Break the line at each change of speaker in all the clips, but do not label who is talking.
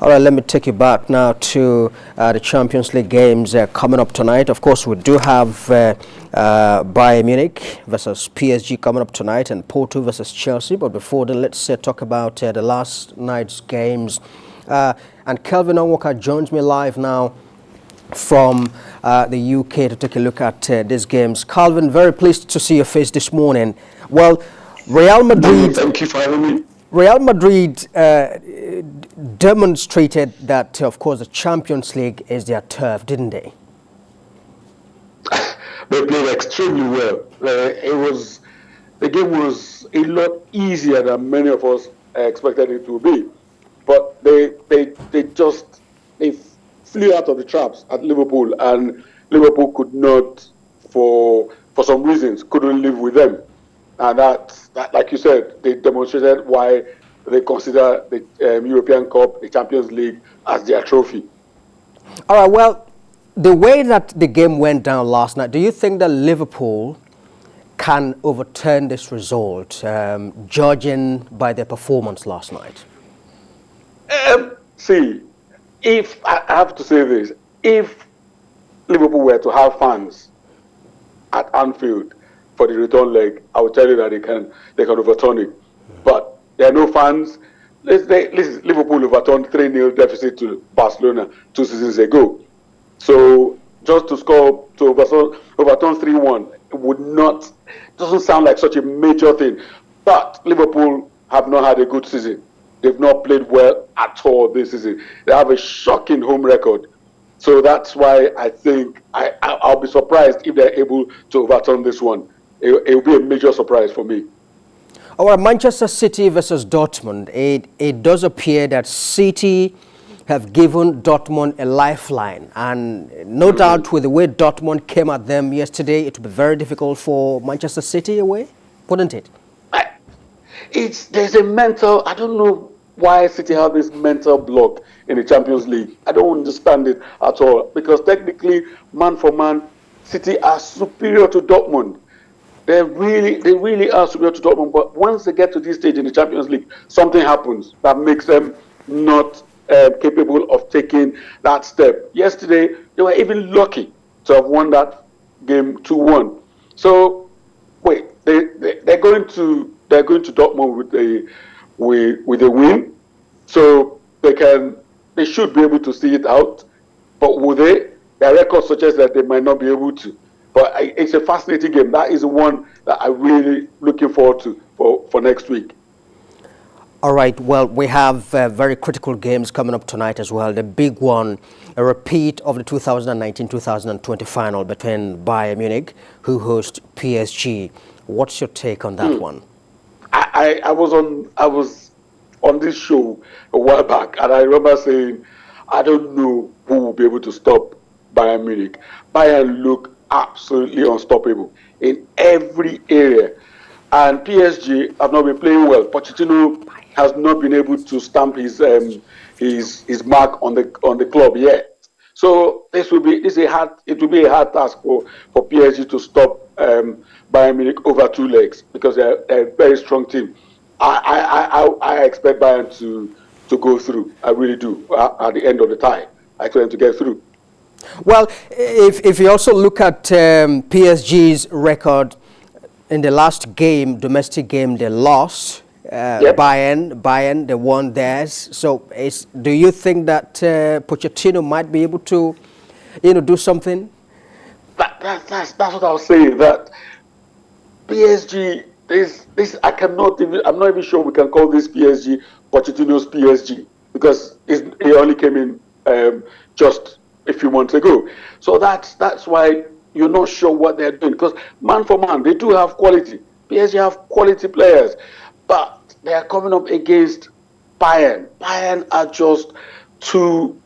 All right, let me take you back now to the Champions League games coming up tonight. Of course, we do have Bayern Munich versus PSG coming up tonight and Porto versus Chelsea. But before then, let's talk about the last night's games. And Kelvin Onwuka joins me live now from the UK to take a look at these games. Calvin, very pleased to see your face this morning. Well, Real Madrid...
Thank you for having me.
Real Madrid demonstrated that, of course, the Champions League is their turf, didn't they?
They played extremely well. The game was a lot easier than many of us expected it to be. But they flew out of the traps at Liverpool, and Liverpool could not, for some reasons, couldn't live with them. And that, like you said, they demonstrated why they consider the European Cup, the Champions League, as their trophy.
All right, well, the way that the game went down last night, do you think that Liverpool can overturn this result, judging by their performance last night?
See, if I have to say this, if Liverpool were to have fans at Anfield for the return leg, I would tell you that they can overturn it. But there are no fans. Listen, Liverpool overturned 3-0 deficit to Barcelona 2 seasons ago. So just to overturn 3-1 doesn't sound like such a major thing. But Liverpool have not had a good season. They've not played well at all this season. They have a shocking home record. So that's why I think I'll be surprised if they're able to overturn this one. It will be a major surprise for me.
All right, Manchester City versus Dortmund. It does appear that City have given Dortmund a lifeline. And no doubt with the way Dortmund came at them yesterday, it would be very difficult for Manchester City away, wouldn't it?
There's a mental, I don't know why City have this mental block in the Champions League. I don't understand it at all. Because technically, man for man, City are superior to Dortmund. They really are superior to Dortmund. But once they get to this stage in the Champions League, something happens that makes them not capable of taking that step. Yesterday, they were even lucky to have won that game 2-1. So, wait, they're going to Dortmund with a win, so they should be able to see it out. But will they? Their record suggests that they might not be able to. But it's a fascinating game. That is the one that I'm really looking forward to for next week.
All right, well, we have very critical games coming up tonight as well. The big one, a repeat of the 2019-2020 final between Bayern Munich, who host PSG. What's your take on that one?
I was on this show a while back, and I remember saying, I don't know who will be able to stop Bayern Munich. Bayern look absolutely unstoppable in every area, and PSG have not been playing well. Pochettino has not been able to stamp his mark on the club yet. So it will be a hard task for PSG to stop Bayern Munich over 2 legs, because they're a very strong team. I expect Bayern to go through. I really do. At the end of the tie, I expect them to get through.
Well, if you also look at PSG's record in the last game, domestic game, they lost.
Yep.
Bayern, they won theirs. So, do you think that Pochettino might be able to, do something?
That's what I was saying. That PSG, I'm not even sure we can call this PSG Pochettino's PSG, because he only came in just a few months ago. So that's why you're not sure what they're doing, because man for man, they do have quality. PSG have quality players, but they are coming up against Bayern. Bayern are just too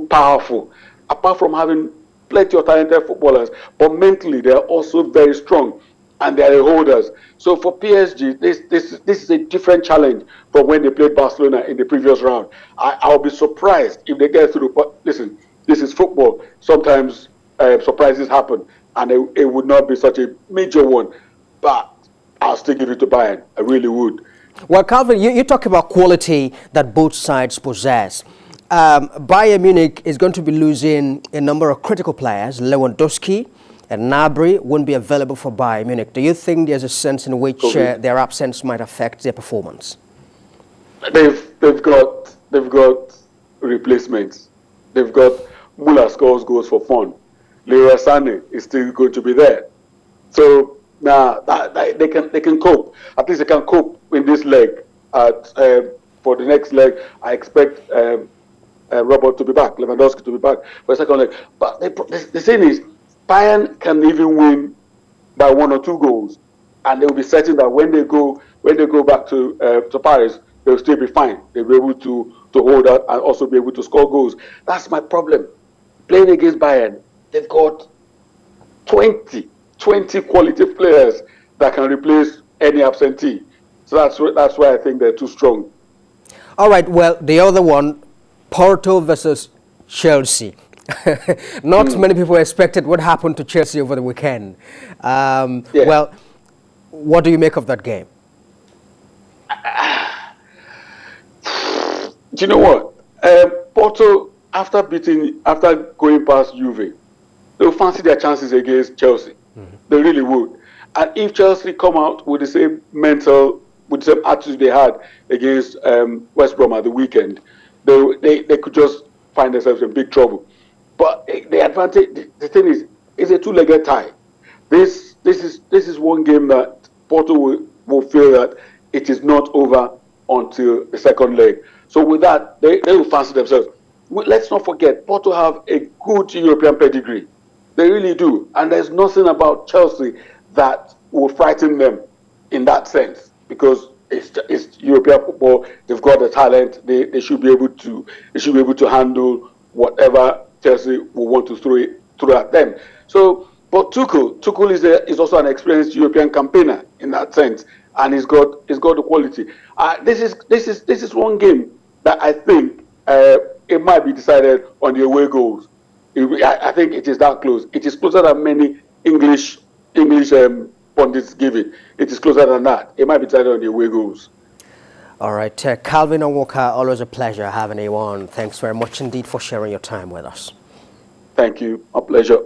powerful. Apart from having plenty of talented footballers, but mentally they are also very strong, and they are the holders. So for PSG, this is a different challenge from when they played Barcelona in the previous round. I'll be surprised if they get through. But listen, this is football. Sometimes surprises happen, and it would not be such a major one. But I'll still give it to Bayern. I really would.
Well, Calvin, you talk about quality that both sides possess. Bayern Munich is going to be losing a number of critical players. Lewandowski and Gnabry won't be available for Bayern Munich. Do you think there's a sense in which their absence might affect their performance?
They've got replacements. They've got Muller scores goals for fun. Leroy Sané is still going to be there. So now they can cope. At least they can cope in this leg. For the next leg, I expect Robert to be back, Lewandowski to be back for the second leg. But the thing is, Bayern can even win by 1 or 2 goals, and they will be certain that when they go back to Paris, they'll still be fine. They'll be able to hold out and also be able to score goals. That's my problem. Playing against Bayern, they've got 20 quality players that can replace any absentee. So that's why I think they're too strong.
All right, well, the other one, Porto versus Chelsea. Not many people expected what happened to Chelsea over the weekend. Yeah. Well, what do you make of that game?
Do you know what? Porto, after going past Juve, they'll fancy their chances against Chelsea. They really would. And if Chelsea come out with the same attitude they had against West Brom at the weekend, they could just find themselves in big trouble. But the thing is, it's a 2-legged tie. This is one game that Porto will feel that it is not over until the second leg. So with that, they will fancy themselves. Let's not forget, Porto have a good European pedigree. They really do. And there's nothing about Chelsea that will frighten them in that sense, because it's European football. They've got the talent. They should be able to handle whatever Chelsea will want to throw at them. So, but Tuchel is also an experienced European campaigner in that sense, and he's got the quality. This is one game that I think it might be decided on the away goals. I think it is that close. It is closer than many English pundits give it. It is closer than that. It might be decided on the away goals.
All right, Calvin Onwoka, always a pleasure having you on. Thanks very much indeed for sharing your time with us.
Thank you. A pleasure.